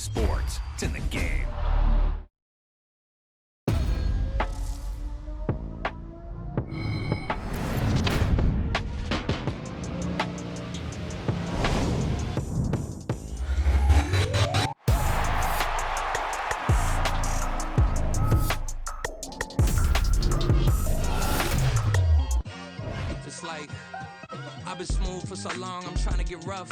sports. It's in the game. It's like I've been smooth for so long, I'm trying to get rough.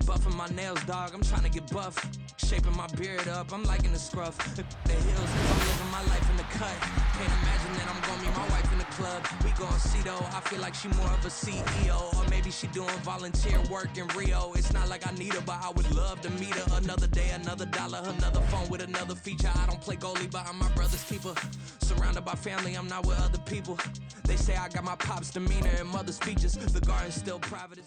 Buffing my nails, dog, I'm trying to get buff. Shaping my beard up, I'm liking the scruff. The hills, I'm living my life in the cut. Can't imagine that I'm gonna meet my wife in the club. We gon' see though, I feel like she more of a CEO. Or maybe she doing volunteer work in Rio. It's not like I need her, but I would love to meet her. Another day, another dollar, another phone with another feature. I don't play goalie, but I'm my brother's keeper. Surrounded by family, I'm not with other people. They say I got my pop's demeanor and mother's features. The garden's still private.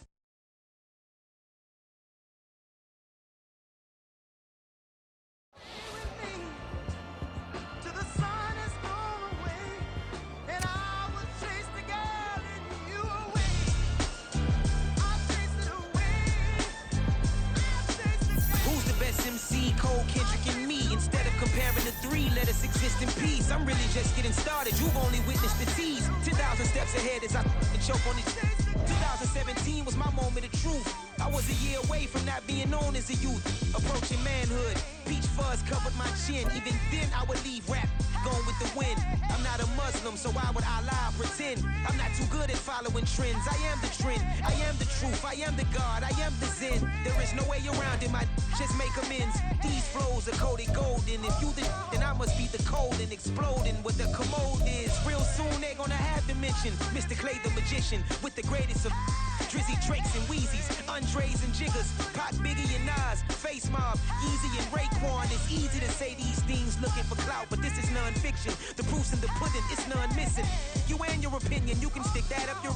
MC, Cole, Kendrick, and me. Instead of comparing the three, let us exist in peace. I'm really just getting started. You've only witnessed the tease. 10,000 steps ahead as I choke on these. 2017 was my moment of truth. I was a year away from not being known as a youth. Approaching manhood. Peach fuzz covered my chin. Even then, I would leave rap going with the wind. I'm not a Muslim, so why would I lie or pretend? I'm not too good at following trends. I am the trend. I am the truth. I am the God. I am the Zen. There is no way around it. My just make amends. These flows are coated golden. If you the then I must be the cold and exploding. What the commode is. Real soon they're gonna have to mention Mr. Clay the magician with the greatest of Drizzy, Drakes, and Wheezies, Andres and Jiggers, Pac, Biggie, and Nas, Face Mob, Easy and Raekwon. It's easy to say these things looking for clout, but this is non-fiction. The proof's in the pudding, it's none missing. You and your opinion, you can stick that up your.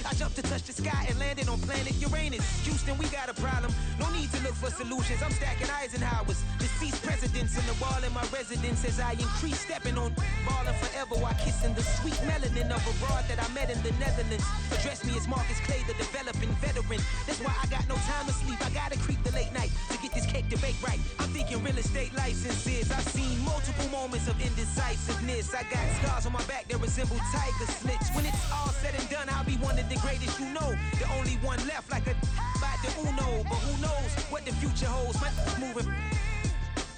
I jumped to touch the sky and landed on planet Uranus. Houston, we got a problem. No need to look for solutions. I'm stacking Eisenhower's. Deceased presidents in the wall in my residence as I increase stepping on ballin' forever while kissing the sweet melanin of a broad that I met in the Netherlands. Address me as Marcus Clay, the developing veteran. That's why I got no time to sleep. I gotta creep the late night to get this cake debate right. I'm thinking real estate licenses. I've seen multiple moments of indecisiveness. I got scars on my back that resemble tiger slits. When it's all said and done, I'll be one of the greatest you know. The only one left like a by the Uno. But who knows what the future holds? My moving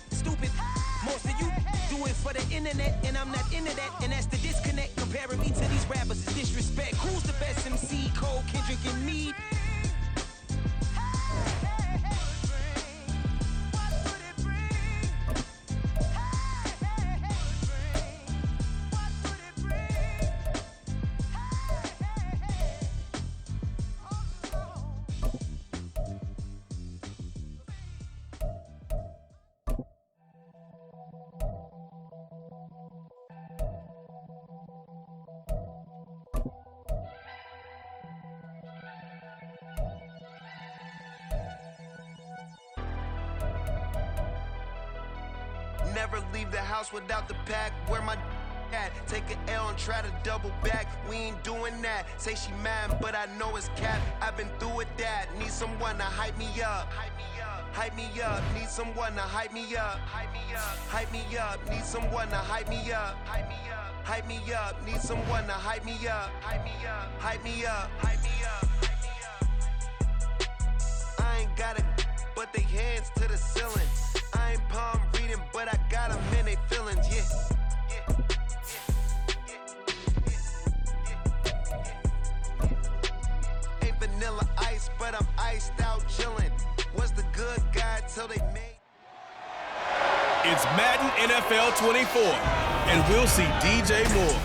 stupid. Most of you do it for the internet, and I'm not into that. And that's the disconnect. Comparing me to these rappers is disrespect. Who's the best MC? Cole, Kendrick, and me? Never leave the house without the pack. Where my at? Take an L and try to double back. We ain't doing that. Say she mad, but I know it's cap. I've been through with that. Need someone to hype me up. Hype me up. Need someone to hype me up. Hype me up. Need someone to hype me up. Hype me up. Need someone to hype me up. Hype me up. I ain't got it, but they hands to the ceiling. I ain't palm reading, but I got them in they feelings, yeah. Ain't vanilla ice, but I'm iced out chillin'. Was the good guy till they made. It's Madden NFL 24, and we'll see DJ Moore.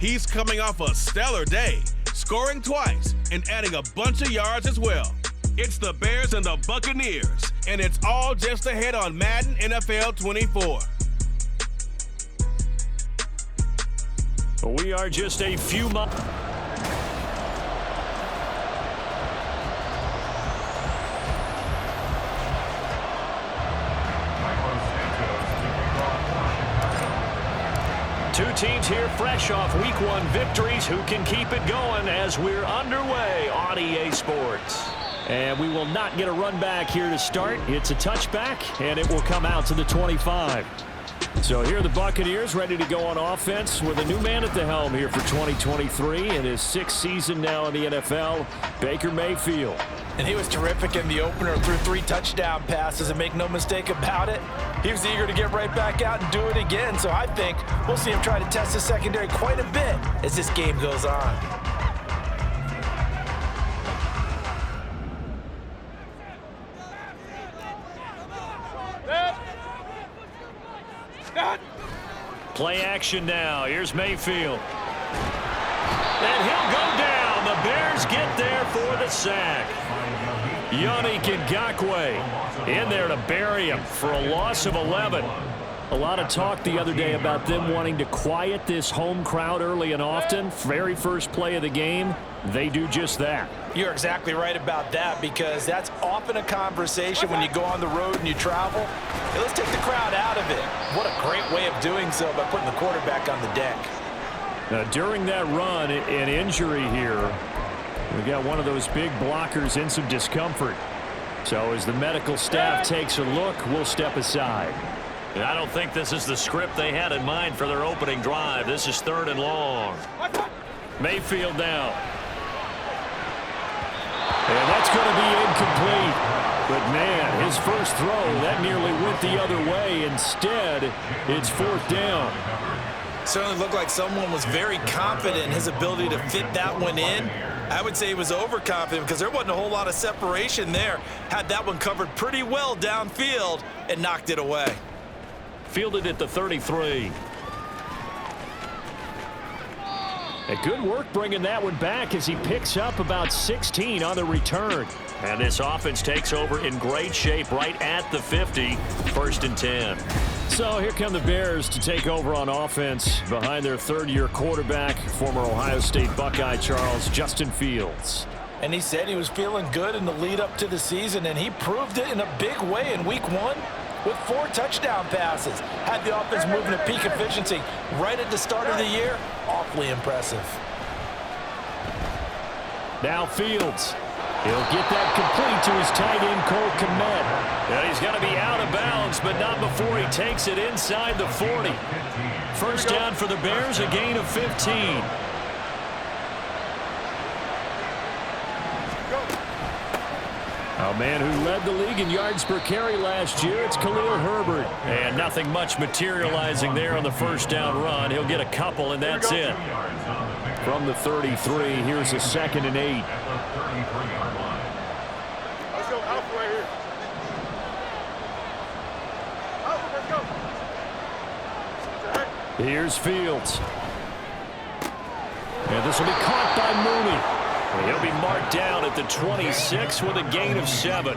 He's coming off a stellar day, scoring twice and adding a bunch of yards as well. It's the Bears and the Buccaneers, and it's all just ahead on Madden NFL 24. We are just a few months. Two teams here fresh off Week 1 victories. Who can keep it going as we're underway on EA Sports? And we will not get a run back here to start. It's a touchback, and it will come out to the 25. So here are the Buccaneers ready to go on offense with a new man at the helm here for 2023 in his 6th season now in the NFL, Baker Mayfield. And he was terrific in the opener, threw 3 touchdown passes, and make no mistake about it, he was eager to get right back out and do it again. So I think we'll see him try to test the secondary quite a bit as this game goes on. Play action now. Here's Mayfield. And he'll go down. The Bears get there for the sack. Yannick Ngakoue in there to bury him for a loss of 11. A lot of talk the other day about them wanting to quiet this home crowd early and often. Very first play of the game, they do just that. You're exactly right about that, because that's often a conversation when you go on the road and you travel. Hey, let's take the crowd out of it. What a great way of doing so by putting the quarterback on the deck. Now, during that run, an injury here. We got one of those big blockers in some discomfort. So as the medical staff takes a look, we'll step aside. And I don't think this is the script they had in mind for their opening drive. This is 3rd and long. Mayfield now. And that's going to be incomplete. But, man, his first throw, that nearly went the other way. Instead, it's 4th down. Certainly looked like someone was very confident in his ability to fit that one in. I would say he was overconfident because there wasn't a whole lot of separation there. Had that one covered pretty well downfield and knocked it away. Fielded at the 33. A good work bringing that one back as he picks up about 16 on the return. And this offense takes over in great shape right at the 50. 1st and 10. So here come the Bears to take over on offense behind their 3rd-year quarterback, former Ohio State Buckeye Justin Fields. And he said he was feeling good in the lead up to the season, and he proved it in a big way in week 1 with 4 touchdown passes. Had the offense moving at peak efficiency right at the start of the year. Awfully impressive. Now Fields. He'll get that complete to his tight end, Cole Kmet. And he's going to be out of bounds, but not before he takes it inside the 40. First down for the Bears, a gain of 15. A man who led the league in yards per carry last year, it's Khalil Herbert. And nothing much materializing there on the first down run. He'll get a couple, and that's it. From the 33, here's a 2nd and 8. Let's go, Alpha right here. Alpha, let's go. Here's Fields. And this will be caught by Mooney. He'll be marked down at the 26 with a gain of 7.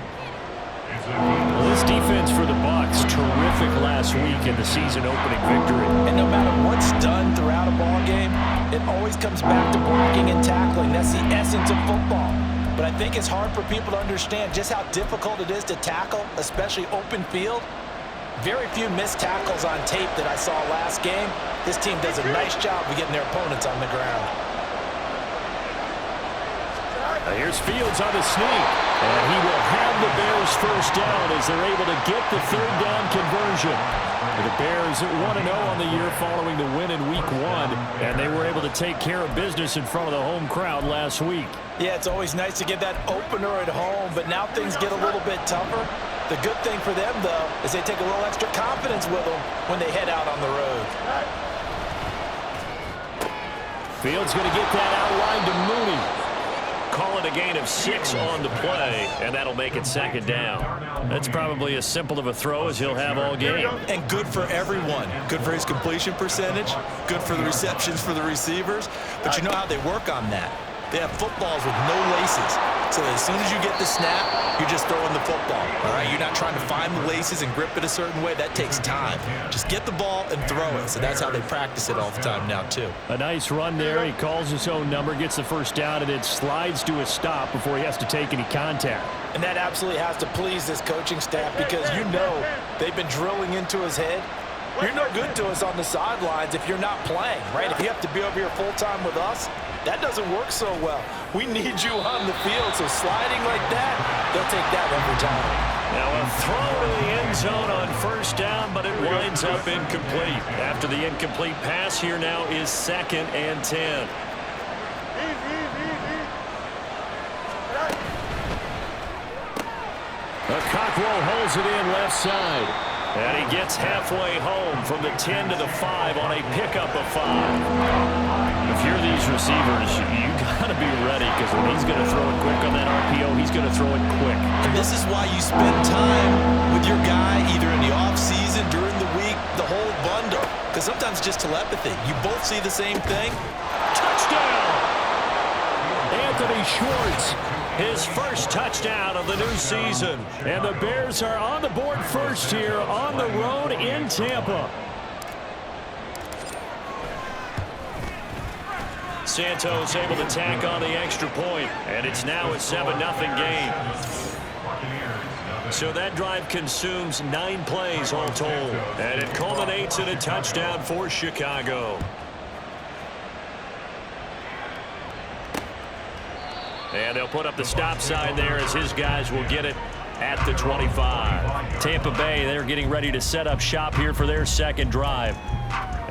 Well, this defense for the Bucs, terrific last week in the season-opening victory. And no matter what's done throughout a ball game, it always comes back to blocking and tackling. That's the essence of football. But I think it's hard for people to understand just how difficult it is to tackle, especially open field. Very few missed tackles on tape that I saw last game. This team does a nice job of getting their opponents on the ground. Here's Fields on the sneak. And he will have the Bears first down as they're able to get the 3rd down conversion. The Bears 1-0 on the year following the win in week 1. And they were able to take care of business in front of the home crowd last week. Yeah, it's always nice to get that opener at home, but now things get a little bit tougher. The good thing for them, though, is they take a little extra confidence with them when they head out on the road. Fields going to get that outline to Mooney. Call it a gain of 6 on the play, and that'll make it 2nd down. That's probably as simple of a throw as he'll have all game. And good for everyone. Good for his completion percentage. Good for the receptions for the receivers. But you know how they work on that. They have footballs with no laces. So that as soon as you get the snap, you're just throwing the football. All right, you're not trying to find the laces and grip it a certain way. That takes time. Just get the ball and throw it. So that's how they practice it all the time now, too. A nice run there. He calls his own number, gets the first down, and then slides to a stop before he has to take any contact. And that absolutely has to please this coaching staff because you know they've been drilling into his head. You're no good to us on the sidelines if you're not playing, right? If you have to be over here full-time with us, That doesn't work so well. We need you on the field, so sliding like that, they'll take that every time. Now a throw to the end zone on first down, but it winds up incomplete. After the incomplete pass, here now is 2nd and 10. Cockrell holds it in left side. And he gets halfway home from the 10 to the 5 on a pickup of 5. If you're these receivers, you got to be ready, because when he's going to throw it quick on that RPO, he's going to throw it quick. And this is why you spend time with your guy either in the offseason, during the week, the whole bundle. Because sometimes it's just telepathy. You both see the same thing. Touchdown! Anthony Schwartz. His first touchdown of the new season. And the Bears are on the board first here on the road in Tampa. Santos able to tack on the extra point. And it's now a 7-0 game. So that drive consumes 9 plays all told. And it culminates in a touchdown for Chicago. And they'll put up the stop sign there as his guys will get it at the 25. Tampa Bay, they're getting ready to set up shop here for their second drive.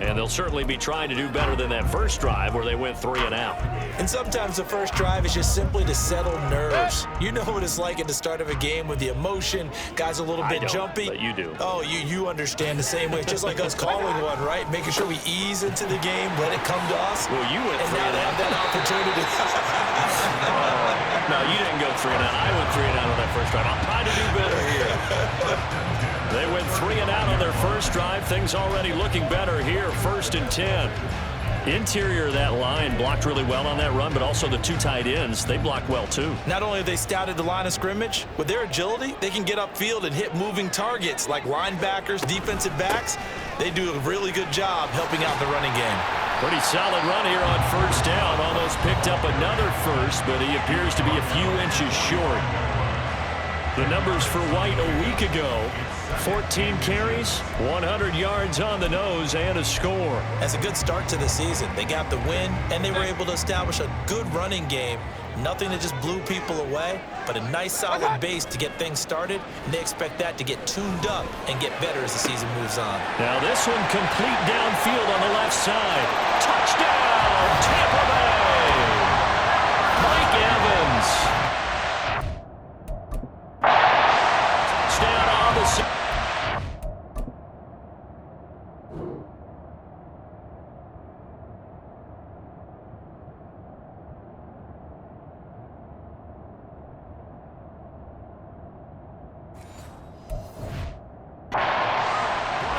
And they'll certainly be trying to do better than that first drive where they went 3 and out. And sometimes the first drive is just simply to settle nerves. You know what it's like at the start of a game with the emotion. Guys a little bit jumpy. But you do. Oh, you understand the same way. It's just like us calling one, right? Making sure we ease into the game, let it come to us. Well, you went and 3 now and they out. have that opportunity. No, you didn't go 3 and out. I went 3 and out on that first drive. I'm trying to do better here. They went 3 and out on their first drive. Things already looking better here. 1st and 10. Interior of that line blocked really well on that run, but also the 2 tight ends, they blocked well too. Not only have they scouted the line of scrimmage, with their agility, they can get upfield and hit moving targets like linebackers, defensive backs. They do a really good job helping out the running game. Pretty solid run here on first down. Almost picked up another first, but he appears to be a few inches short. The numbers for White a week ago: 14 carries, 100 yards on the nose, and a score. That's a good start to the season. They got the win, and they were able to establish a good running game. Nothing that just blew people away, but a nice solid base to get things started, and they expect that to get tuned up and get better as the season moves on. Now this one complete downfield on the left side. Touchdown, Tampa Bay! Mike Evans. Touchdown on the side.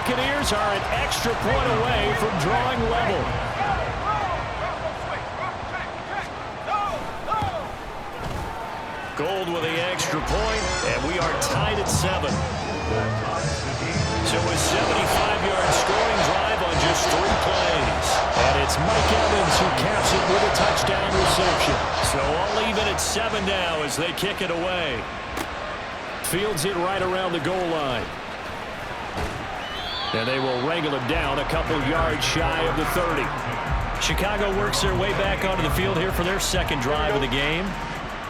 Buccaneers are an extra point away from drawing level. Gold with the extra point, and we are tied at 7. So a 75-yard scoring drive on just 3 plays. And it's Mike Evans who caps it with a touchdown reception. So all even at 7 now as they kick it away. Fields it right around the goal line. And they will wrangle him down a couple yards shy of the 30. Chicago works their way back onto the field here for their second drive of the game.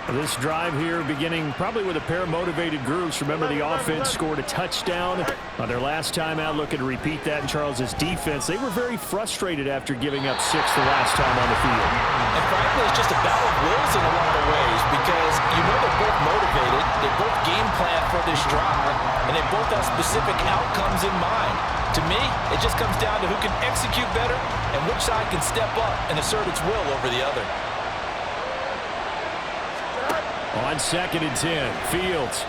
This drive here beginning probably with a pair of motivated groups. Remember, the offense scored a touchdown on their last time out. Looking to repeat that in Charles's defense. They were very frustrated after giving up 6 the last time on the field. And frankly, it's just a battle of wills in a lot of ways, because you know they're both motivated, they both game plan for this drive, and they both have specific outcomes in mind. To me, it just comes down to who can execute better and which side can step up and assert its will over the other. On 2nd and 10, Fields.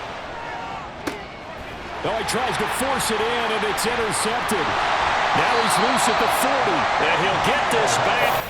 Oh, he tries to force it in, and it's intercepted. Now he's loose at the 40, and he'll get this back.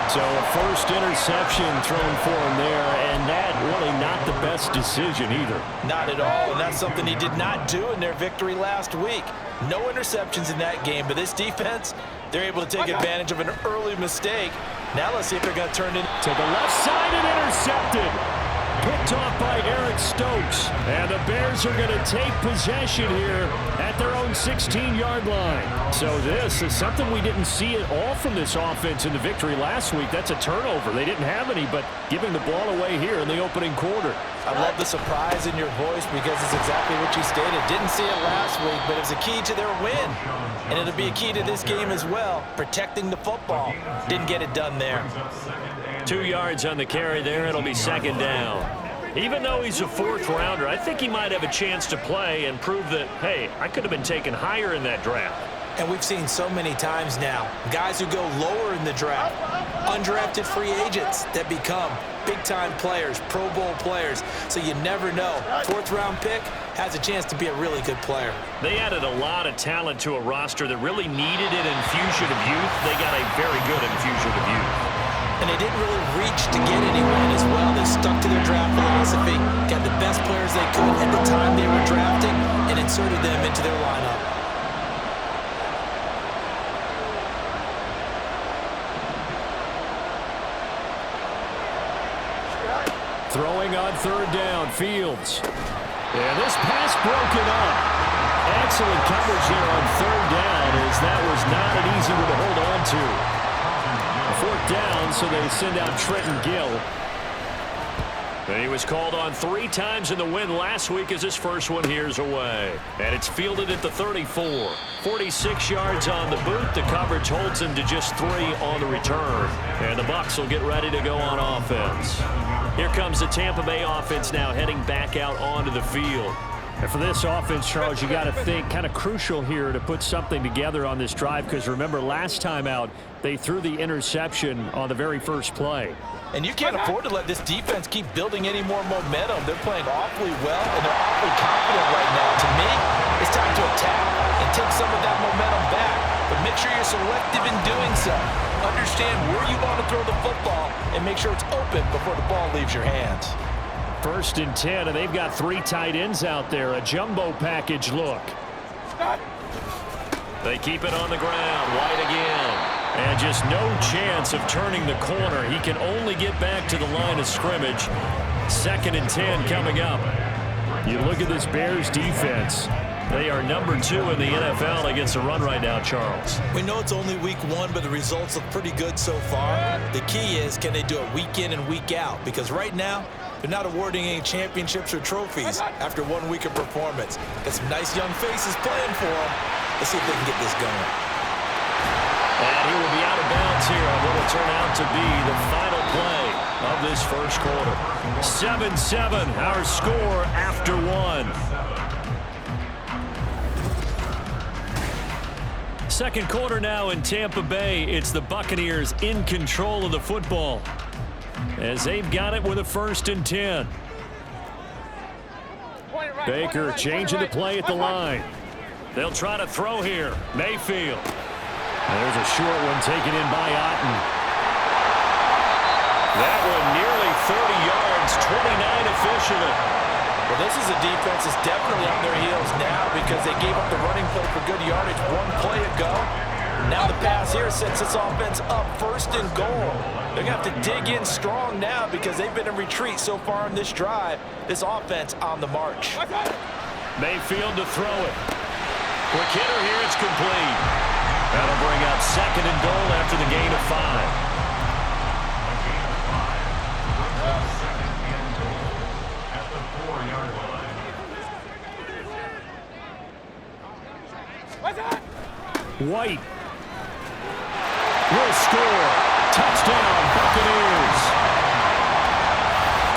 So a first interception thrown for him there, and that really not the best decision either. Not at all, and that's something he did not do in their victory last week. No interceptions in that game, but this defense, they're able to take advantage of an early mistake. Now let's see if they're going to turn it to the left side and intercepted. Picked off by Eric Stokes. And the Bears are going to take possession here at their own 16-yard line. So this is something we didn't see at all from this offense in the victory last week. That's a turnover. They didn't have any, but giving the ball away here in the opening quarter. I love the surprise in your voice because it's exactly what you stated. Didn't see it last week, but it's a key to their win. And it'll be a key to this game as well, protecting the football. Didn't get it done there. 2 yards on the carry there. It'll be second down. Even though he's a fourth rounder, I think he might have a chance to play and prove that, hey, I could have been taken higher in that draft. And we've seen so many times now, guys who go lower in the draft, undrafted free agents that become big-time players, Pro Bowl players. So you never know. Fourth-round pick has a chance to be a really good player. They added a lot of talent to a roster that really needed an infusion of youth. They got a very good infusion of youth. And they didn't really reach to get anyone as well. They stuck to their draft philosophy, got the best players they could at the time they were drafting, and inserted them into their lineup. Throwing on third down, Fields. And this pass broken up. Excellent coverage here on third down, as that was not an easy one to hold on to. Fourth down, so they send out Trenton Gill. And he was called on 3 times in the win last week as his first one here's away. And it's fielded at the 34. 46 yards on the boot. The coverage holds him to just 3 on the return. And the Bucs will get ready to go on offense. Here comes the Tampa Bay offense now heading back out onto the field. And for this offense, Charles, you got to think kind of crucial here to put something together on this drive, because remember last time out they threw the interception on the very first play. And you can't afford to let this defense keep building any more momentum. They're playing awfully well, and they're awfully confident right now. To me, it's time to attack and take some of that momentum back. But make sure you're selective in doing so. Understand where you want to throw the football and make sure it's open before the ball leaves your hands. First and 10, and they've got 3 tight ends out there. A jumbo package look. They keep it on the ground. White again. And just no chance of turning the corner. He can only get back to the line of scrimmage. 2nd and 10 coming up. You look at this Bears defense. They are number 2 in the NFL against the run right now, Charles. We know it's only week 1, but the results look pretty good so far. The key is, can they do it week in and week out? Because right now, they're not awarding any championships or trophies after 1 week of performance. Got some nice young faces playing for them. Let's see if they can get this going. And he will be out of bounds here on what will turn out to be the final play of this first quarter. 7-7, our score after 1. Second quarter now in Tampa Bay. It's the Buccaneers in control of the football, as they've got it with a 1st and 10. Baker changing the play at the line. They'll try to throw here. Mayfield. There's a short one taken in by Otten. That one nearly 30 yards, 29 officially. Well, this is a defense that's definitely on their heels now because they gave up the running play for good yardage 1 play ago. Now the pass here sets this offense up 1st and goal. They're going to have to dig in strong now because they've been in retreat so far in this drive. This offense on the march. Mayfield to throw it. Quick hitter here, it's complete. That'll bring up 2nd and goal after the gain of 5. White will score. Touchdown, Buccaneers.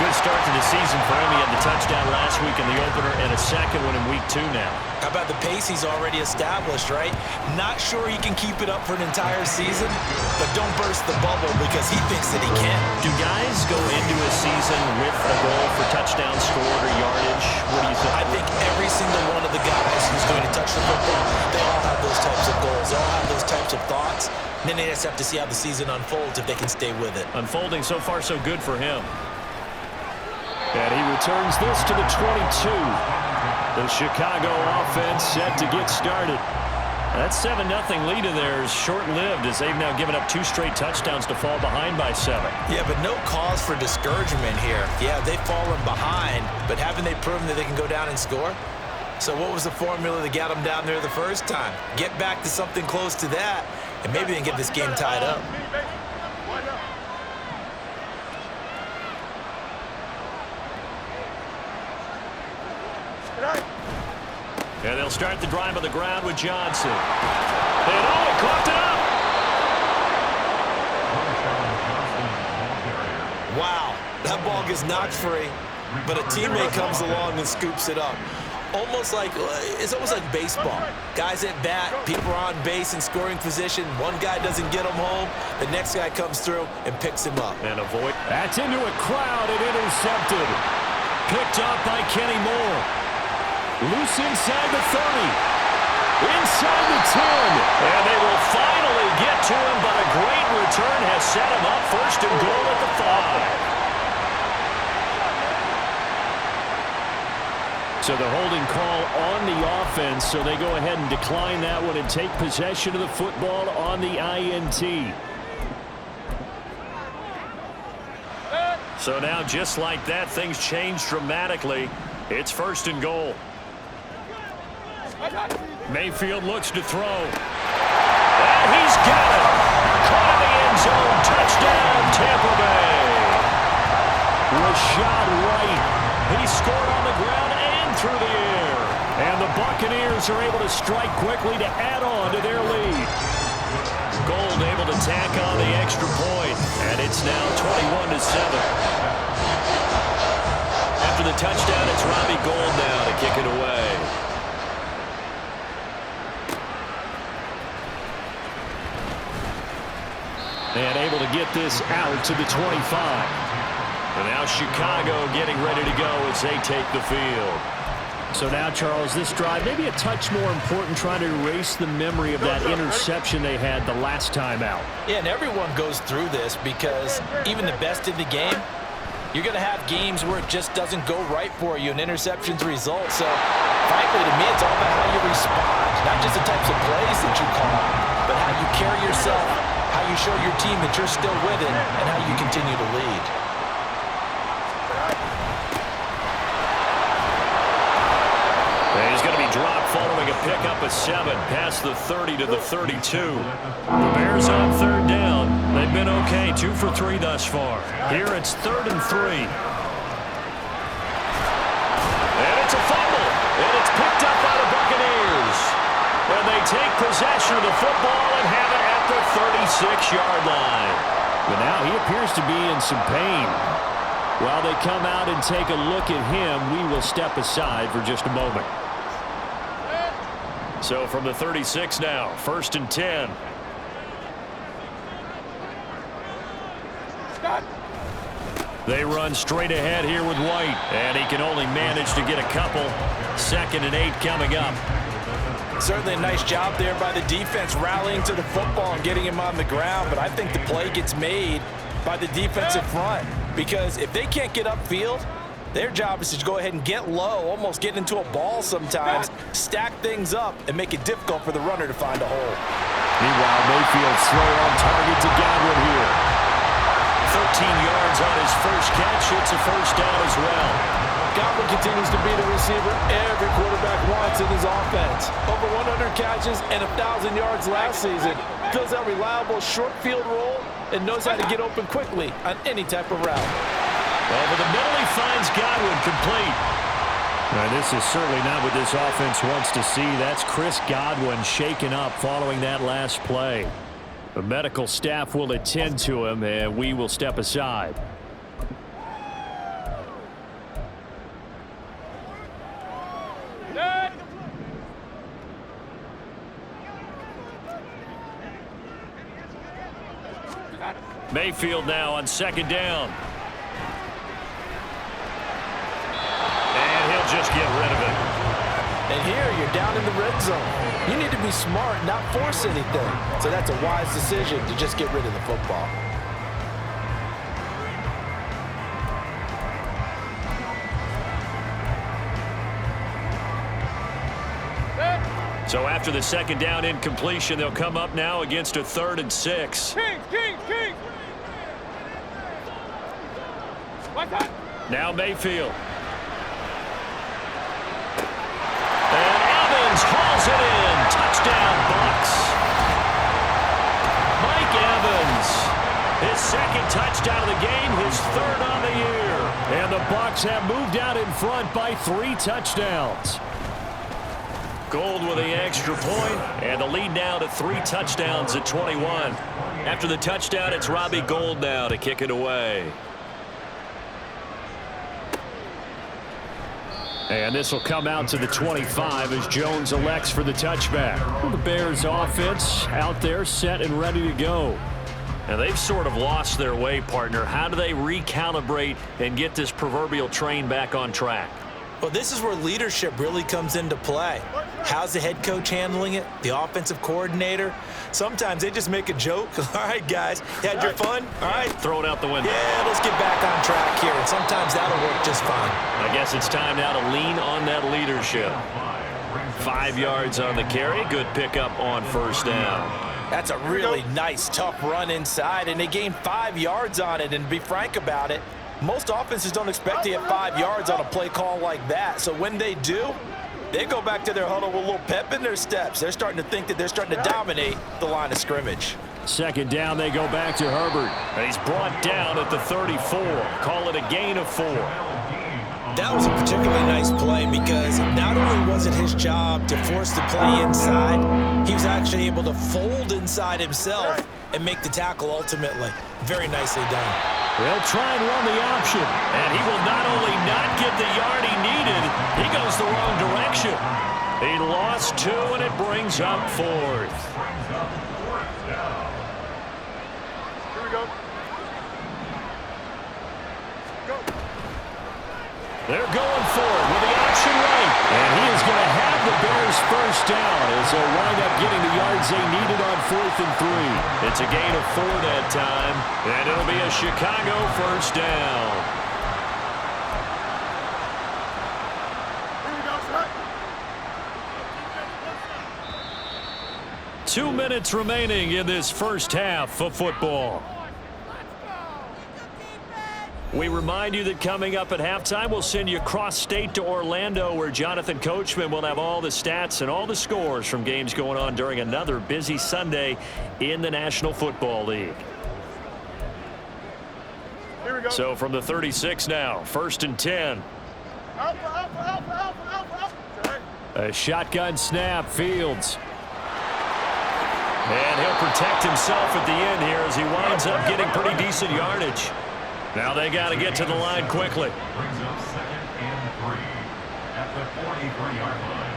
Good start to the season for him. He had the touchdown last week in the opener and a second one in week 2 now. How about the pace he's already established, right? Not sure he can keep it up for an entire season, but don't burst the bubble because he thinks that he can. Do guys go into a season with a goal for touchdowns scored or yardage? What do you think? I think every single one of the guys who's going to touch the football, they all have those those types of goals. They all have those types of thoughts. And then they just have to see how the season unfolds if they can stay with it. Unfolding so far so good for him. And he returns this to the 22. The Chicago offense set to get started. That 7-0 lead of theirs short-lived as they've now given up 2 straight touchdowns to fall behind by 7. Yeah, but no cause for discouragement here. Yeah, they've fallen behind, but haven't they proven that they can go down and score? So what was the formula that got them down there the first time? Get back to something close to that, and maybe they can get this game tied up. And they'll start the drive on the ground with Johnson. And oh, he coughed it up! Wow, that ball gets knocked free, but a teammate comes along and scoops it up. It's almost like baseball. Guys at bat, people are on base in scoring position. One guy doesn't get him home. The next guy comes through and picks him up. And avoid. That's into a crowd and intercepted. Picked up by Kenny Moore. Loose inside the 30. Inside the 10. And they will finally get to him, but a great return has set him up first and goal at the 5. So the holding call on the offense, so they go ahead and decline that one and take possession of the football on the INT. So now, just like that, things change dramatically. It's first and goal. Mayfield looks to throw. And he's got it. Caught in the end zone. Touchdown, Tampa Bay. Rashad White. He scored on the ground and through the air. And the Buccaneers are able to strike quickly to add on to their lead. Gold able to tack on the extra point. And it's now 21-7. After the touchdown, it's Robbie Gould now to kick it away. And able to get this out to the 25. And now Chicago getting ready to go as they take the field. So now, Charles, this drive maybe a touch more important, trying to erase the memory of that interception they had the last time out. Yeah, and everyone goes through this because even the best in the game, you're going to have games where it just doesn't go right for you and interceptions result. So, frankly, to me, it's all about how you respond, not just the types of plays that you call, but how you carry yourself, how you show your team that you're still with it, and how you continue to lead. He's going to be dropped following a pickup of 7 past the 30 to the 32. The Bears on third down. They've been okay, 2 for 3 thus far. Here it's 3rd and 3. And it's a fumble. And it's picked up by the Buccaneers. And they take possession of the football and have it at the 36-yard line. But now he appears to be in some pain. While they come out and take a look at him, we will step aside for just a moment. So from the 36 now, 1st and 10. They run straight ahead here with White, and he can only manage to get a couple. 2nd and 8 coming up. Certainly a nice job there by the defense rallying to the football and getting him on the ground, but I think the play gets made by the defensive front, because if they can't get upfield, their job is to go ahead and get low, almost get into a ball sometimes, stack things up, and make it difficult for the runner to find a hole. Meanwhile, Mayfield's throw on target to Godwin here. 13 yards on his first catch. It's a first down as well. Godwin continues to be the receiver every quarterback wants in his offense. Over 100 catches and 1,000 yards last season. Fills that reliable short field role and knows how to get open quickly on any type of route. Over the middle, he finds Godwin complete. Now, this is certainly not what this offense wants to see. That's Chris Godwin shaken up following that last play. The medical staff will attend to him, and we will step aside. Mayfield now on 2nd down. And he'll just get rid of it. And here you're down in the red zone. You need to be smart, not force anything. So that's a wise decision to just get rid of the football. So after the second down incompletion, they'll come up now against a 3rd and 6. King. What's that? Now Mayfield. And Evans hauls it in. Touchdown, Bucs. Mike Evans. His second touchdown of the game, his 3rd on the year. And the Bucs have moved out in front by 3 touchdowns. Gold with the extra point, and the lead now to 3 touchdowns at 21. After the touchdown, it's Robbie Gould now to kick it away. And this will come out to the 25 as Jones elects for the touchback. The Bears offense out there set and ready to go. And they've sort of lost their way, partner. How do they recalibrate and get this proverbial train back on track? Well, this is where leadership really comes into play. How's the head coach handling it? The offensive coordinator? Sometimes they just make a joke. All right, guys, you had your fun? All right. Throw it out the window. Yeah, let's get back on track here. And sometimes that'll work just fine. I guess it's time now to lean on that leadership. 5 yards on the carry. Good pickup on 1st down. That's a really nice, tough run inside, and they gained 5 yards on it. And to be frank about it, most offenses don't expect to get 5 yards on a play call like that. So when they do, they go back to their huddle with a little pep in their steps. They're starting to think that they're starting to dominate the line of scrimmage. 2nd down, they go back to Herbert. And he's brought down at the 34. Call it a gain of 4. That was a particularly nice play because not only was it his job to force the play inside, he was actually able to fold inside himself and make the tackle ultimately. Very nicely done. They'll try and run the option. And he will not only not get the yard he needed, he goes the wrong direction. He lost 2, and it brings up 4th. Here we go. They're going for it with the option right. And he is going to have the Bears 1st down as they'll wind up getting the yards they needed on 4th and 3. It's a gain of 4 that time, and it'll be a Chicago 1st down. Here we go, sir. 2 minutes remaining in this first half of football. We remind you that coming up at halftime, we'll send you cross-state to Orlando, where Jonathan Coachman will have all the stats and all the scores from games going on during another busy Sunday in the National Football League. Here we go. So from the 36 now, 1st and 10. Alpha. A shotgun snap, Fields. And he'll protect himself at the end here as he winds up getting pretty decent yardage. Now they got to get to the line quickly. Brings up 2nd and 3 at the 43-yard line.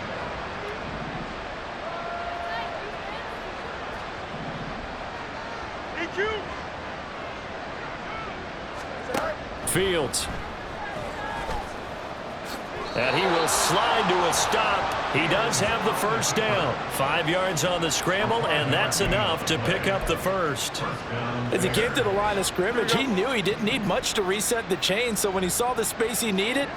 Fields. And he will slide to a stop. He does have the 1st down. 5 yards on the scramble, and that's enough to pick up the 1st. As he came to the line of scrimmage, he knew he didn't need much to reset the chain, so when he saw the space he needed,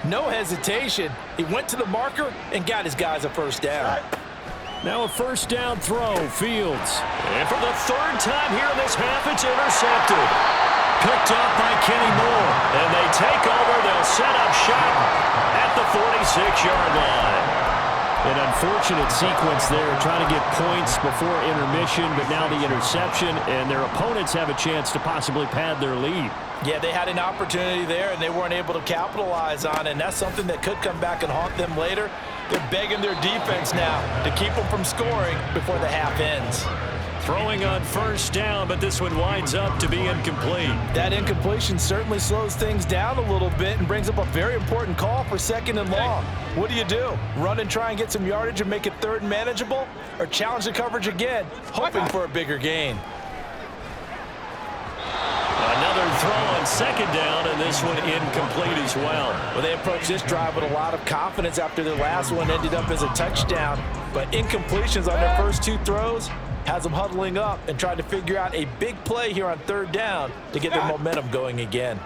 no hesitation. He went to the marker and got his guys a 1st down. Now a 1st down throw, Fields. And for the 3rd time here in this half, it's intercepted. Picked up by Kenny Moore. And they take over. They'll set up shop at the 46-yard line. An unfortunate sequence there, trying to get points before intermission, but now the interception, and their opponents have a chance to possibly pad their lead. Yeah, they had an opportunity there, and they weren't able to capitalize on it, and that's something that could come back and haunt them later. They're begging their defense now to keep them from scoring before the half ends. Throwing on 1st down, but this one winds up to be incomplete. That incompletion certainly slows things down a little bit and brings up a very important call for 2nd and long. What do? Run and try and get some yardage and make it 3rd and manageable? Or challenge the coverage again, hoping for a bigger gain? Another throw on 2nd down, and this one incomplete as well. Well, they approached this drive with a lot of confidence after their last one ended up as a touchdown. but incompletions on their first 2 throws has them huddling up and trying to figure out a big play here on 3rd down to get their momentum going again.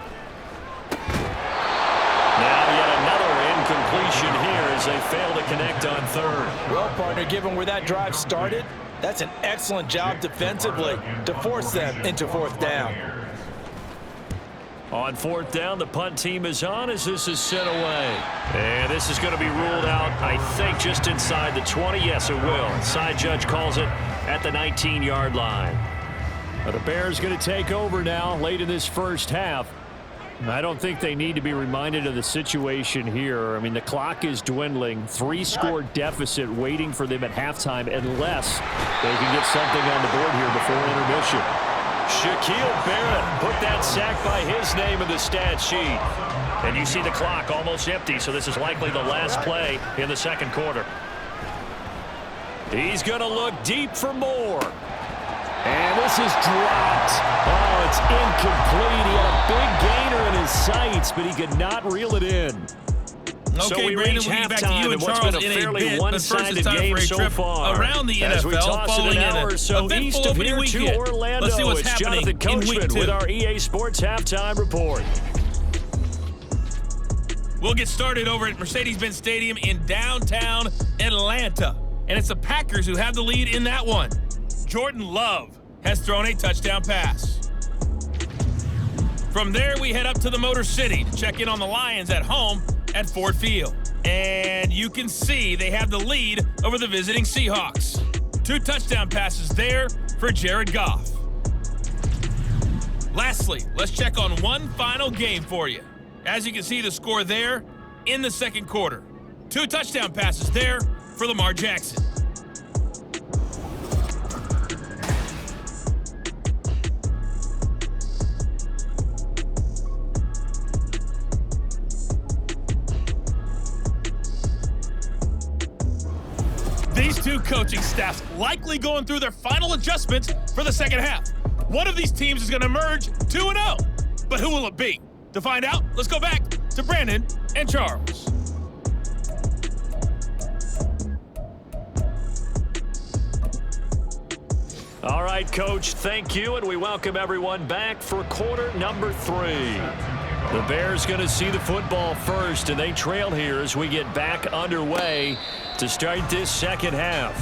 Now yet another incompletion here as they fail to connect on 3rd. Well, partner, given where that drive started, that's an excellent job defensively to force them into 4th down. On 4th down, the punt team is on as this is sent away. And this is going to be ruled out, I think, just inside the 20. Yes, it will. Side judge calls it at the 19-yard line. But the Bears going to take over now late in this first half. I don't think they need to be reminded of the situation here. I mean, the clock is dwindling. 3-score deficit waiting for them at halftime unless they can get something on the board here before intermission. Shaquille Barrett put that sack by his name in the stat sheet. And you see the clock almost empty, so this is likely the last play in the 2nd quarter. He's going to look deep for more. And this is dropped. Oh, it's incomplete. He had a big gainer in his sights, but he could not reel it in. Okay, So we Brandon, reach we'll get back to halftime you in and what's Charles been a in a fairly bit, but first one-sided it's time game for a so trip far. around the As we NFL toss it following an an hour or so eventful east of opening here to weekend. Orlando. Let's see what's It's happening Jonathan in week Coachman 2. with our EA Sports Halftime Report. We'll get started over at Mercedes-Benz Stadium in downtown Atlanta. And it's the Packers who have the lead in that one. Jordan Love has thrown a touchdown pass. From there, we head up to the Motor City to check in on the Lions at home at Ford Field. And you can see they have the lead over the visiting Seahawks. 2 touchdown passes there for Jared Goff. Lastly, let's check on one final game for you. As you can see the score there in the 2nd quarter. 2 touchdown passes there for Lamar Jackson. These 2 coaching staffs likely going through their final adjustments for the 2nd half. One of these teams is going to emerge 2-0. But who will it be? To find out, let's go back to Brandon and Charles. All right, Coach, thank you, and we welcome everyone back for quarter number 3. The Bears going to see the football first, and they trail here as we get back underway to start this 2nd half.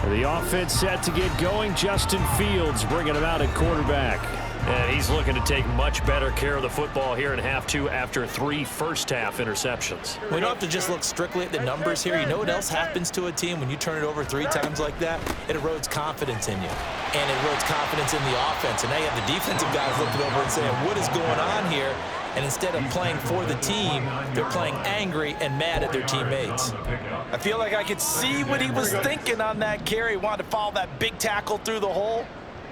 The offense set to get going. Justin Fields bringing him out at quarterback. And he's looking to take much better care of the football here in half 2 after 3 first-half interceptions. We don't have to just look strictly at the numbers here. You know what else happens to a team when you turn it over 3 times like that? It erodes confidence in you. And it erodes confidence in the offense. And now you have the defensive guys looking over and saying, what is going on here? And instead of playing for the team, they're playing angry and mad at their teammates. I feel like I could see what he was thinking on that carry. He wanted to follow that big tackle through the hole.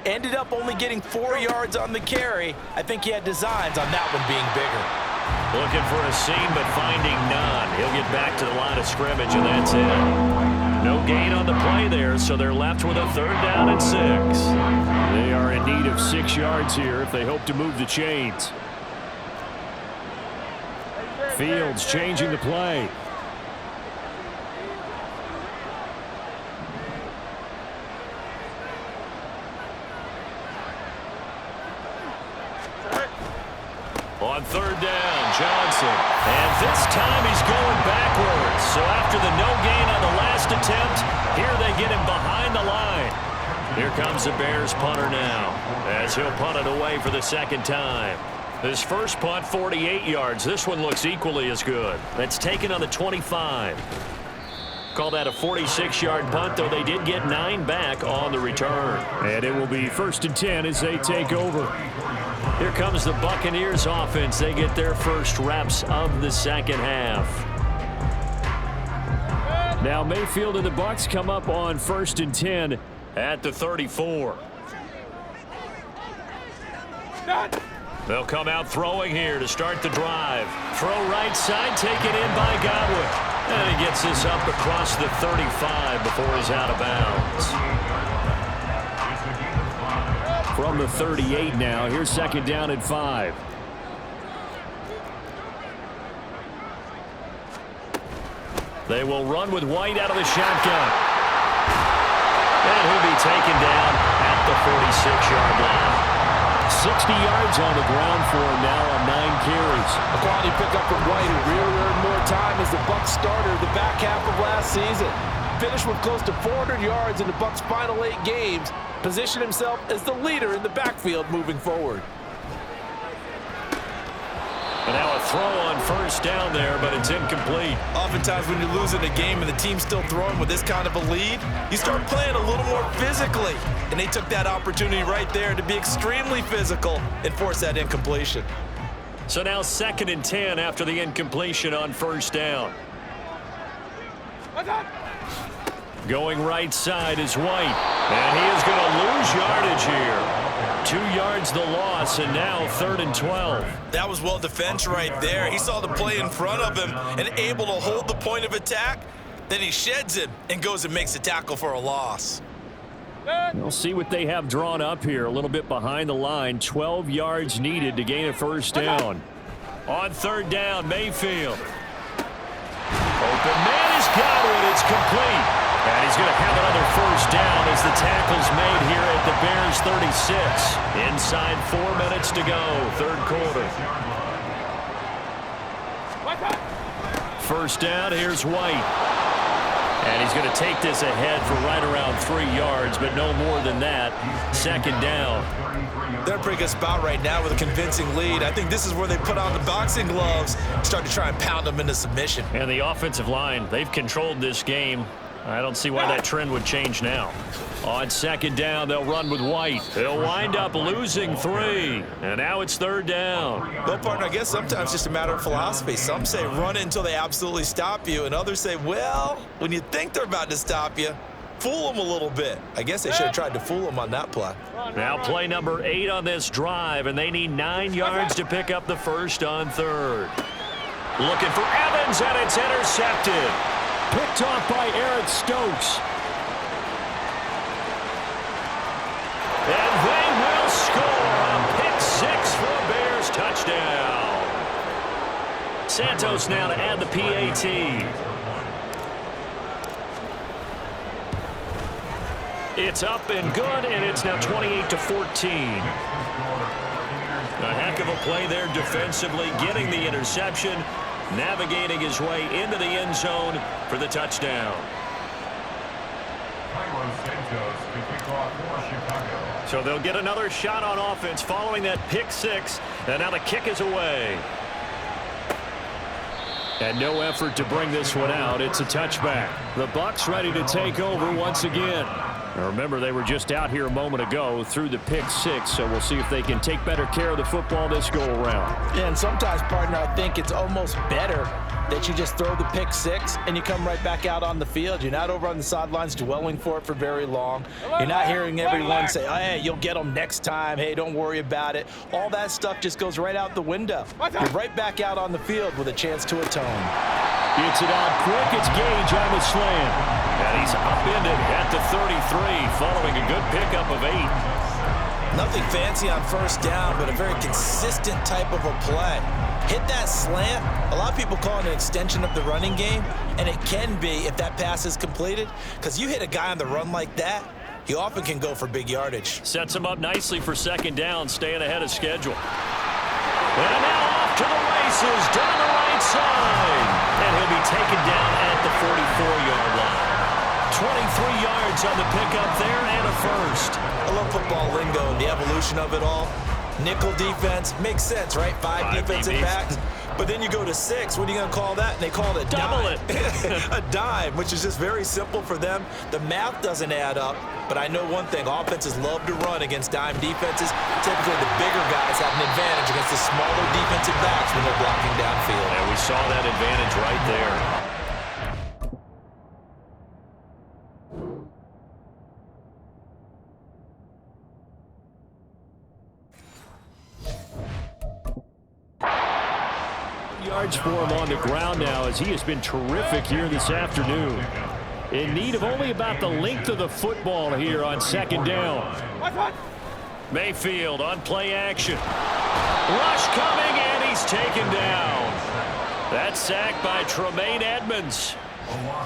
Ended up only getting 4 yards on the carry. I think he had designs on that one being bigger. Looking for a seam, but finding none. He'll get back to the line of scrimmage, and that's it. No gain on the play there, so they're left with a 3rd down and 6. They are in need of 6 yards here if they hope to move the chains. Fields changing the play. On 3rd down, Johnson. And this time he's going backwards. So after the no gain on the last attempt, here they get him behind the line. Here comes the Bears punter now as he'll punt it away for the 2nd time. His first punt, 48 yards. This one looks equally as good. That's taken on the 25. Call that a 46-yard punt, though they did get 9 back on the return. And it will be 1st and 10 as they take over. Here comes the Buccaneers offense. They get their first reps of the 2nd half. Now Mayfield and the Bucs come up on 1st and 10 at the 34. They'll come out throwing here to start the drive. Throw right side, taken in by Godwin. And he gets this up across the 35 before he's out of bounds. From the 38 now, here's 2nd down and 5. They will run with White out of the shotgun. 46-yard line. 60 yards on the ground for him now on 9 carries. A quality pickup from White, who really earned more time as the Bucs starter the back half of last season. Finished with close to 400 yards in the Bucs' final 8 games. Positioned himself as the leader in the backfield moving forward. And now a throw on first down there, but it's incomplete. Oftentimes when you're losing a game and the team's still throwing with this kind of a lead, you start playing a little more physically. And they took that opportunity right there to be extremely physical and force that incompletion. So now 2nd and 10 after the incompletion on first down. Going right side is White. And he is going to lose yardage here. 2 yards the loss, and now 3rd and 12. That was well defense right there. He saw the play in front of him and able to hold the point of attack. Then he sheds it and goes and makes a tackle for a loss. We'll see what they have drawn up here. A little bit behind the line. 12 yards needed to gain a first down. On 3rd down, Mayfield. Open man has got it. It's complete. And he's going to have another first down as the tackle's made here at the Bears 36. Inside 4 minutes to go, 3rd quarter. First down, here's White. And he's going to take this ahead for right around 3 yards, but no more than that. 2nd down. They're in a pretty good spot right now with a convincing lead. I think this is where they put on the boxing gloves, start to try and pound them into submission. And the offensive line, they've controlled this game. I don't see why that trend would change now. On 2nd down, they'll run with White. They'll wind up losing 3. And now it's 3rd down. Well, partner, I guess sometimes it's just a matter of philosophy. Some say run it until they absolutely stop you, and others say, well, when you think they're about to stop you, fool them a little bit. I guess they should have tried to fool them on that play. Now play number 8 on this drive, and they need 9 yards to pick up the first on 3rd. Looking for Evans, and it's intercepted. Picked off by Eric Stokes. And they will score a pick 6 for a Bears touchdown. Santos now to add the PAT. It's up and good, and it's now 28-14. A heck of a play there defensively, getting the interception, navigating his way into the end zone for the touchdown. So they'll get another shot on offense following that pick 6, and now the kick is away. And no effort to bring this one out. It's a touchback. The Bucs ready to take over once again. Now remember, they were just out here a moment ago through the pick 6, so we'll see if they can take better care of the football this go-around. Yeah, and sometimes, partner, I think it's almost better that you just throw the pick 6 and you come right back out on the field. You're not over on the sidelines dwelling for it for very long. You're not hearing everyone say, oh, hey, you'll get them next time. Hey, don't worry about it. All that stuff just goes right out the window. You're right back out on the field with a chance to atone. Gets it out quick. It's Gage on the slant. And he's upended at the 33 following a good pickup of 8. Nothing fancy on first down, but a very consistent type of a play. Hit that slant. A lot of people call it an extension of the running game, and it can be if that pass is completed, because you hit a guy on the run like that, he often can go for big yardage. Sets him up nicely for 2nd down, staying ahead of schedule. And now off to the races down the right side. And he'll be taken down at the 44-yard line. 23 yards on the pickup there and a first. I love football lingo and the evolution of it all. Nickel defense makes sense, right? 5 defensive backs. But then you go to 6. What are you going to call that? And they call it a double dime. A dime, which is just very simple for them. The math doesn't add up. But I know one thing. Offenses love to run against dime defenses. Typically, the bigger guys have an advantage against the smaller defensive backs when they're blocking downfield. And we saw that advantage right there. Yards for him on the ground now as he has been terrific here this afternoon. In need of only about the length of the football here on 2nd down. Mayfield on play action. Rush coming, and he's taken down. That's sacked by Tremaine Edmonds.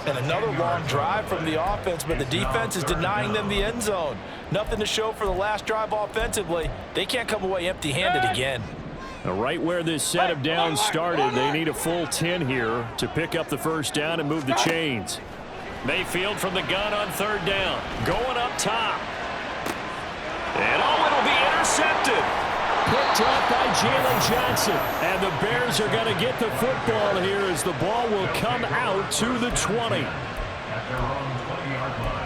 And another long drive from the offense, but the defense is denying them the end zone. Nothing to show for the last drive offensively. They can't come away empty-handed again. Right where this set of downs started, they need a full 10 here to pick up the first down and move the chains. Mayfield from the gun on third down. Going up top. And it'll be intercepted. Picked up by Jalen Johnson. And the Bears are going to get the football here as the ball will come out to the 20. At their own 20-yard line.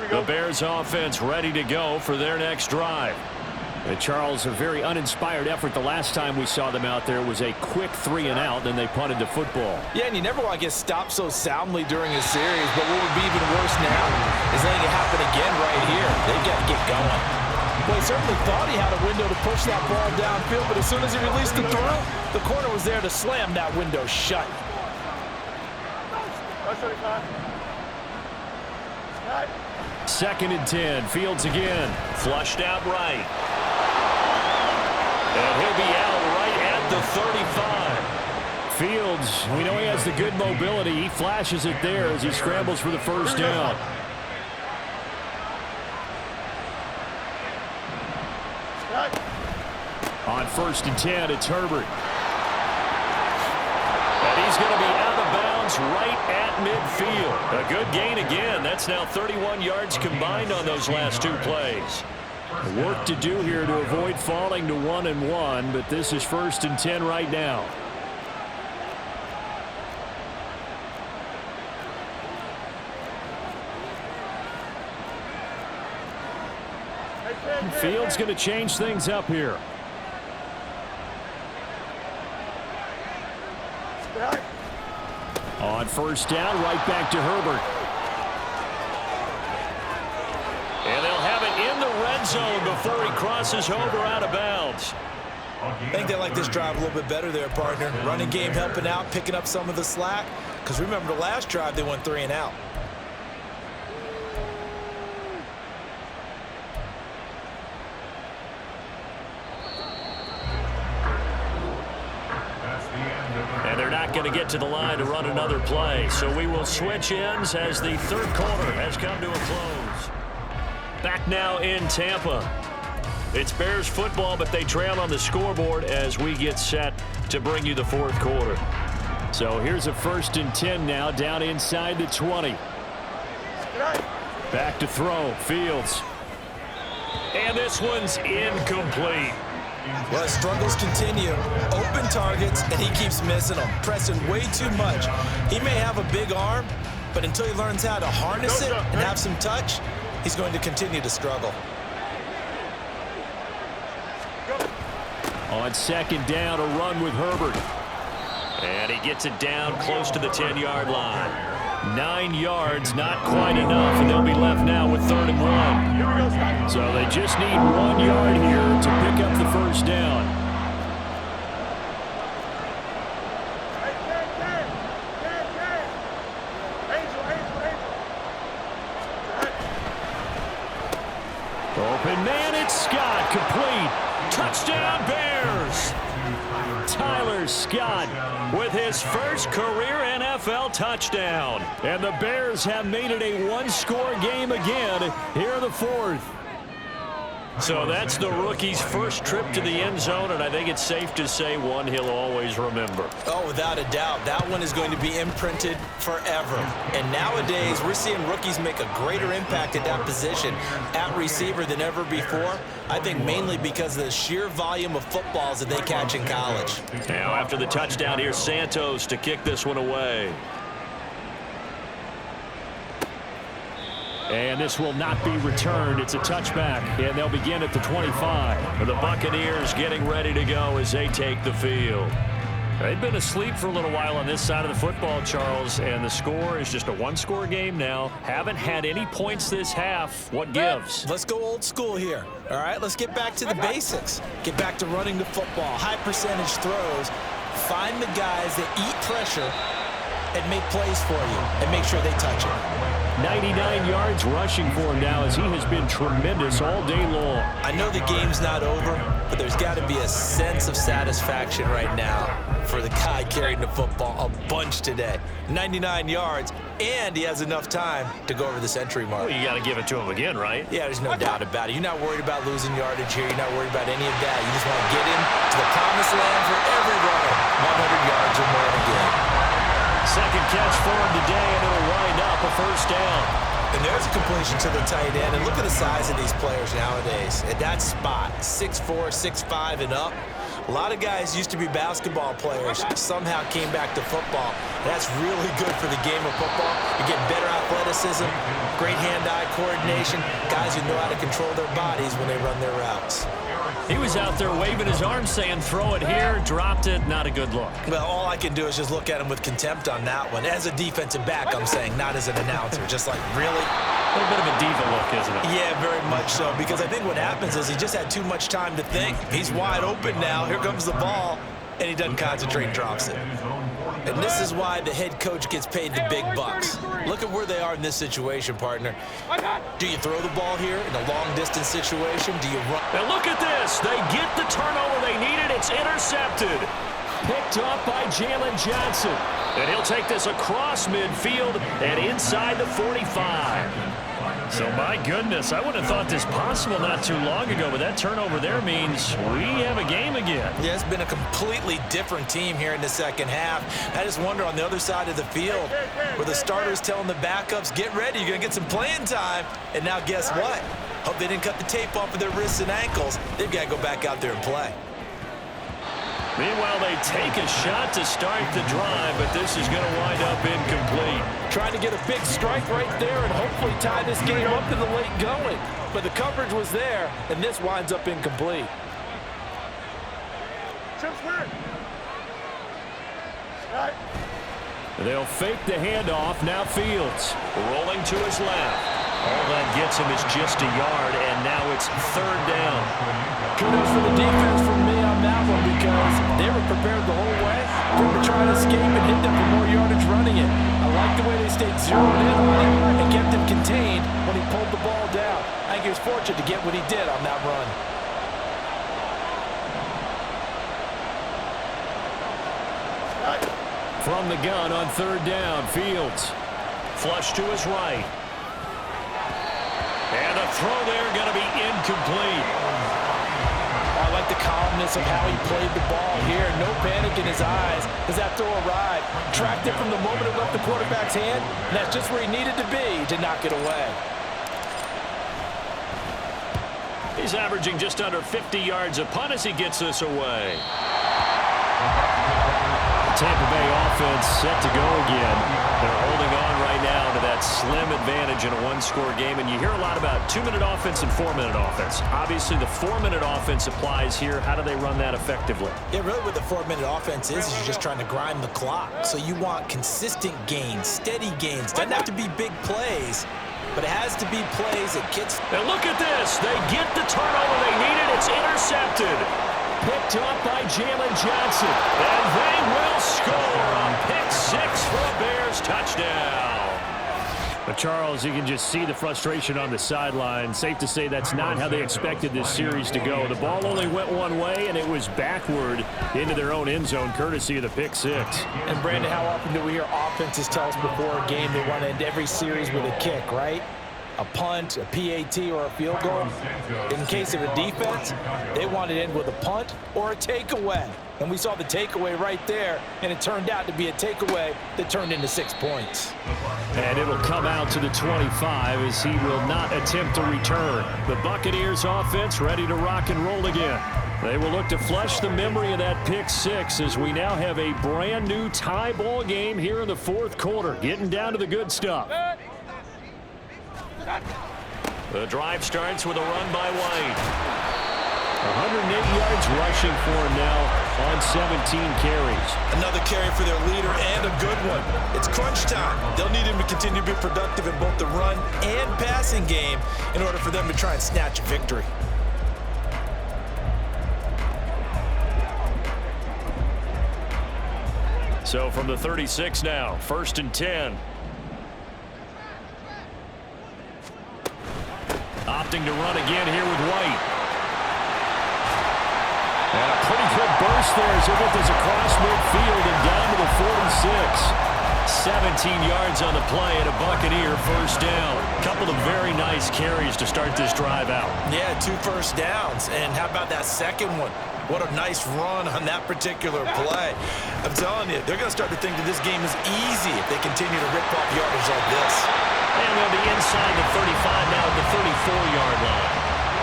The Bears offense ready to go for their next drive. And Charles, a very uninspired effort the last time we saw them out there was a quick 3-and-out, then they punted the football. Yeah, and you never want to get stopped so soundly during a series, but what would be even worse now is letting it happen again right here. They've got to get going. Well, he certainly thought he had a window to push that ball downfield, but as soon as he released the throw, the corner was there to slam that window shut. Second and 10. Fields again. Flushed out right. And he'll be out right at the 35. Fields, we know he has the good mobility. He flashes it there as he scrambles for the first down. On first and 10, it's Herbert. And he's going to be out of bounds right at midfield. A good gain again. That's now 31 yards combined on those last two plays. Work to do here to avoid falling to 1-1, but this is first and 10 right now. Fields going to change things up here. On first down, right back to Herbert. And they'll have it in the red zone before he crosses over out of bounds. I think they like this drive a little bit better there, partner. Running game helping out, picking up some of the slack. Because remember, the last drive, they went 3-and-out. And they're not going to get to the line to run another play. So we will switch ends as the third quarter has come to a close. Back now in Tampa. It's Bears football, but they trail on the scoreboard as we get set to bring you the fourth quarter. So here's a first and 10 now down inside the 20. Back to throw. Fields. And this one's incomplete. Well, his struggles continue. Open targets, and he keeps missing them, pressing way too much. He may have a big arm, but until he learns how to harness it and have some touch, he's going to continue to struggle. On second down, a run with Herbert. And he gets it down close to the 10-yard line. 9 yards, not quite enough, and they'll be left now with 3rd and 1. So they just need 1 yard here to pick up the first down. Open man, it's Scott, complete. Touchdown Bears! Tyler Scott with his first career NFL touchdown. And the Bears have made it a one-score game again here in the fourth. So that's the rookie's first trip to the end zone, and I think it's safe to say one he'll always remember. Oh, without a doubt. That one is going to be imprinted forever. And nowadays, we're seeing rookies make a greater impact at that position at receiver than ever before. I think mainly because of the sheer volume of footballs that they catch in college. Now after the touchdown, here's Santos to kick this one away. And this will not be returned. It's a touchback, and they'll begin at the 25. The Buccaneers getting ready to go as they take the field. They've been asleep for a little while on this side of the football, Charles, and the score is just a one-score game now. Haven't had any points this half. What gives? Let's go old school here. All right, let's get back to the basics. Get back to running the football, high percentage throws, find the guys that eat pressure, and make plays for you and make sure they touch it. 99 yards rushing for him now as he has been tremendous all day long. I know the game's not over, but there's got to be a sense of satisfaction right now for the guy carrying the football a bunch today. 99 yards, and he has enough time to go over the century mark. Well, you got to give it to him again, right? Yeah, there's no doubt about it. You're not worried about losing yardage here. You're not worried about any of that. You just want to get him to the promised land for every runner. 100 yards or more in a game. Second catch for him today, and it'll wind up a first down. And there's a completion to the tight end. And look at the size of these players nowadays. At that spot, 6'4", 6'5", and up. A lot of guys used to be basketball players, somehow came back to football. That's really good for the game of football. You get better athleticism, great hand-eye coordination, guys who know how to control their bodies when they run their routes. He was out there waving his arms saying, throw it here, dropped it, not a good look. Well, all I can do is just look at him with contempt on that one. As a defensive back, I'm saying, not as an announcer. Just like, really? A little bit of a diva look, isn't it? Yeah, very much so, because I think what happens is he just had too much time to think. He's wide open now. Here comes the ball, and he doesn't concentrate and drops it. And this is why the head coach gets paid the big bucks. Look at where they are in this situation, partner. Do you throw the ball here in a long-distance situation? Do you run? Now look at this. They get the turnover they needed. It's intercepted. Picked up by Jalen Johnson. And he'll take this across midfield and inside the 45. So, my goodness, I wouldn't have thought this possible not too long ago, but that turnover there means we have a game again. Yeah, it's been a completely different team here in the second half. I just wonder on the other side of the field where the starters telling the backups, get ready, you're going to get some playing time. And now guess what? Hope they didn't cut the tape off of their wrists and ankles. They've got to go back out there and play. Meanwhile, they take a shot to start the drive, but this is going to wind up incomplete. Trying to get a big strike right there and hopefully tie this game up in the late going. But the coverage was there, and this winds up incomplete. They'll fake the handoff. Now Fields rolling to his left. All that gets him is just a yard, and now it's third down. Kudos for the defense from me on that one because they were prepared the whole way for him to try and escape and hit them for more yardage running it. I like the way they stayed zeroed in on him and kept him contained when he pulled the ball down. I think he was fortunate to get what he did on that run. From the gun on third down, Fields. Flush to his right. And a throw there going to be incomplete. I like the calmness of how he played the ball here. No panic in his eyes as that throw arrived. Tracked it from the moment it left the quarterback's hand, and that's just where he needed to be to knock it away. He's averaging just under 50 yards a punt as he gets this away. Tampa Bay offense set to go again. They're holding on right now to that slim advantage in a one-score game, and you hear a lot about 2-minute offense and 4-minute offense. Obviously, the 4-minute offense applies here. How do they run that effectively? Yeah, really what the 4-minute offense is you're just trying to grind the clock. So you want consistent gains, steady gains. Doesn't have to be big plays, but it has to be plays that gets... And look at this. They get the turnover they needed. It's intercepted. Picked up by Jalen Johnson. And they will score a pick six for a Bears touchdown. But Charles, you can just see the frustration on the sideline. Safe to say that's not how they expected this series to go. The ball only went one way, and it was backward into their own end zone, courtesy of the pick six. And Brandon, how often do we hear offenses tell us before a game they want to end every series with a kick, right? A punt, a PAT, or a field goal. In case of a defense, they want to end with a punt or a takeaway. And we saw the takeaway right there, and it turned out to be a takeaway that turned into 6 points. And it'll come out to the 25 as he will not attempt to return. The Buccaneers offense ready to rock and roll again. They will look to flush the memory of that pick six as we now have a brand new tie ball game here in the fourth quarter, getting down to the good stuff. The drive starts with a run by White. 108 yards rushing for him now on 17 carries. Another carry for their leader and a good one. It's crunch time. They'll need him to continue to be productive in both the run and passing game in order for them to try and snatch a victory. So from the 36 now, 1st and 10. Opting to run again here with White. And a pretty quick burst there as he'll get this across midfield and down to the 46. 17 yards on the play and a Buccaneer first down. Couple of very nice carries to start this drive out. Yeah, 2 first downs. And how about that second one? What a nice run on that particular play. I'm telling you, they're going to start to think that this game is easy if they continue to rip off yardage like this. And they'll be inside the 35 now at the 34-yard line.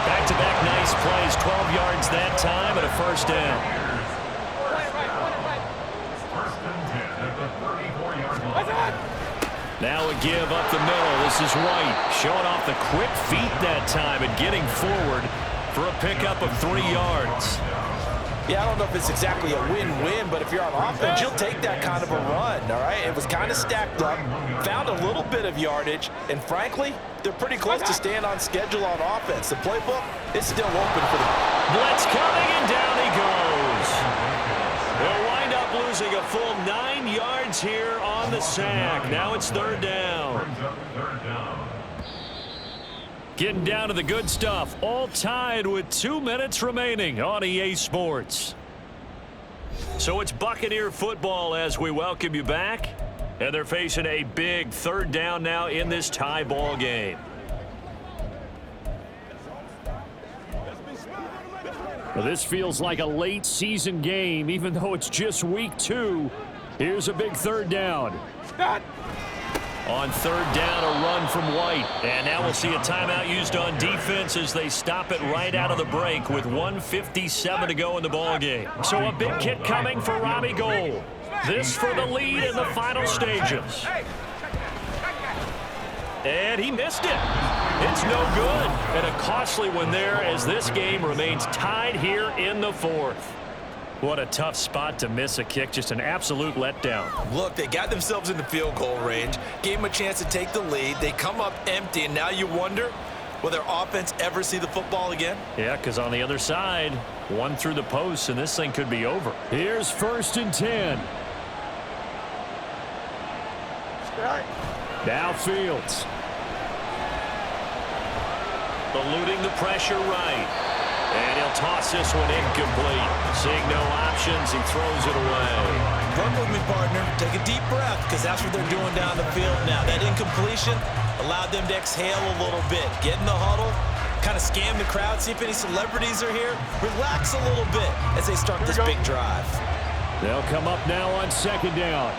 Back-to-back nice plays, 12 yards that time and a first down. First and 10 at the 34-yard line. Now a give up the middle. This is White showing off the quick feet that time and getting forward for a pickup of 3 yards. Yeah, I don't know if it's exactly a win-win, but if you're on offense, you'll take that kind of a run, all right? It was kind of stacked up, found a little bit of yardage, and frankly, they're pretty close to staying on schedule on offense. The playbook is still open for them. Blitz coming, and down he goes. They'll wind up losing a full 9 yards here on the sack. Now it's 3rd down. Getting down to the good stuff, all tied with 2 minutes remaining on EA Sports. So it's Buccaneer football as we welcome you back. And they're facing a big 3rd down now in this tie ball game. Well, this feels like a late season game, even though it's just week 2. Here's a big 3rd down. On 3rd down, a run from White. And now we'll see a timeout used on defense as they stop it right out of the break with 1:57 to go in the ball game. So a big kick coming for Robbie Gould. This for the lead in the final stages. And he missed it. It's no good. And a costly one there as this game remains tied here in the 4th. What a tough spot to miss a kick. Just an absolute letdown. Look, they got themselves in the field goal range, gave them a chance to take the lead. They come up empty, and now you wonder, will their offense ever see the football again? Yeah, because on the other side, one through the post, and this thing could be over. Here's 1st and 10. Now Fields. Eluding the pressure right. And he'll toss this one incomplete. Seeing no options, he throws it away. Run with me, partner. Take a deep breath, because that's what they're doing down the field now. That incompletion allowed them to exhale a little bit. Get in the huddle, kind of scan the crowd, see if any celebrities are here. Relax a little bit as they start this big drive. They'll come up now on 2nd down.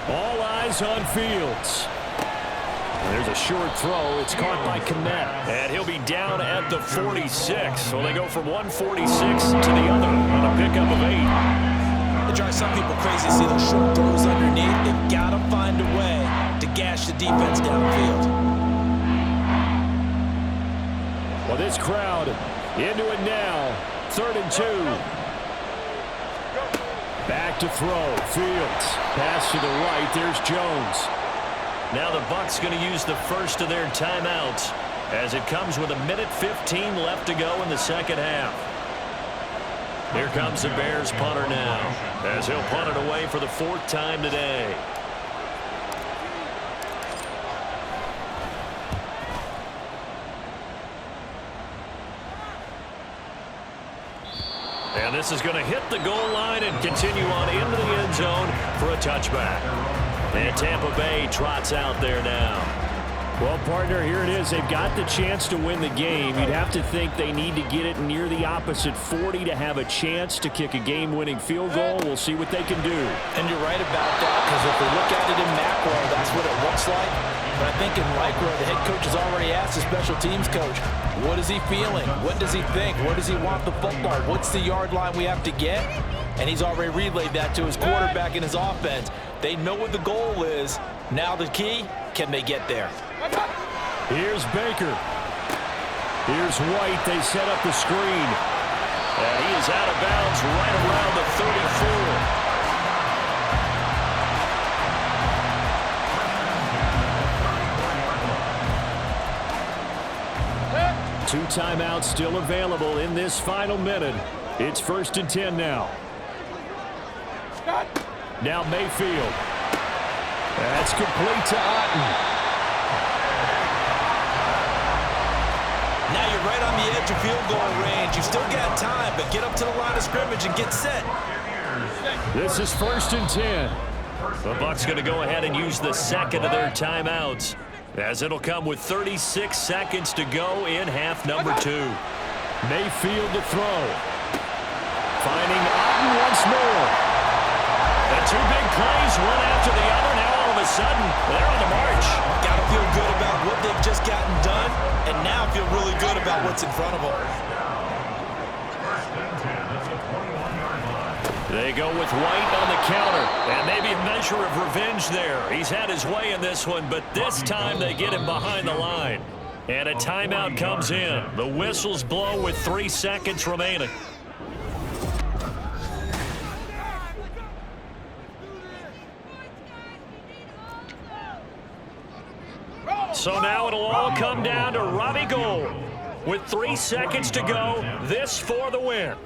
All eyes on Fields. There's a short throw. It's caught by Kmet. And he'll be down at the 46. So they go from 146 to the other on a pickup of 8. It drives some people crazy to see those short throws underneath. They've got to find a way to gash the defense downfield. Well, this crowd into it now. 3rd and 2. Back to throw. Fields. Pass to the right. There's Jones. Now the Bucs going to use the first of their timeouts as it comes with 1:15 left to go in the 2nd half. Here comes the Bears punter now as he'll punt it away for the 4th time today. And this is going to hit the goal line and continue on into the end zone for a touchback. And Tampa Bay trots out there now. Well, partner, here it is. They've got the chance to win the game. You'd have to think they need to get it near the opposite 40 to have a chance to kick a game-winning field goal. We'll see what they can do. And you're right about that, because if we look at it in macro, that's what it looks like. But I think in micro, the head coach has already asked the special teams coach, what is he feeling? What does he think? Where does he want the football? What's the yard line we have to get? And he's already relayed that to his quarterback and his offense. They know what the goal is. Now the key, can they get there? Here's Baker. Here's White. They set up the screen. And he is out of bounds right around the 34. 2 timeouts still available in this final minute. It's 1st and 10 now. Now Mayfield. That's complete to Otten. Now you're right on the edge of field goal range. You've still got time, but get up to the line of scrimmage and get set. This is 1st and 10. The Bucs going to go ahead and use the second of their timeouts, as it'll come with 36 seconds to go in half number 2. Mayfield to throw. Finding Otten once more. The 2 big plays, one after the other. Now all of a sudden, they're on the march. Got to feel good about what they've just gotten done, and now feel really good about what's in front of them. They go with White on the counter, and maybe a measure of revenge there. He's had his way in this one, but this time they get him behind the line. And a timeout comes in. The whistles blow with 3 seconds remaining. So now it'll all come down to Robbie Gould. With 3 seconds to go, this for the win.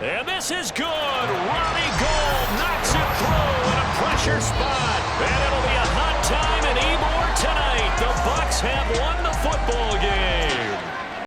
And this is good. Robbie Gould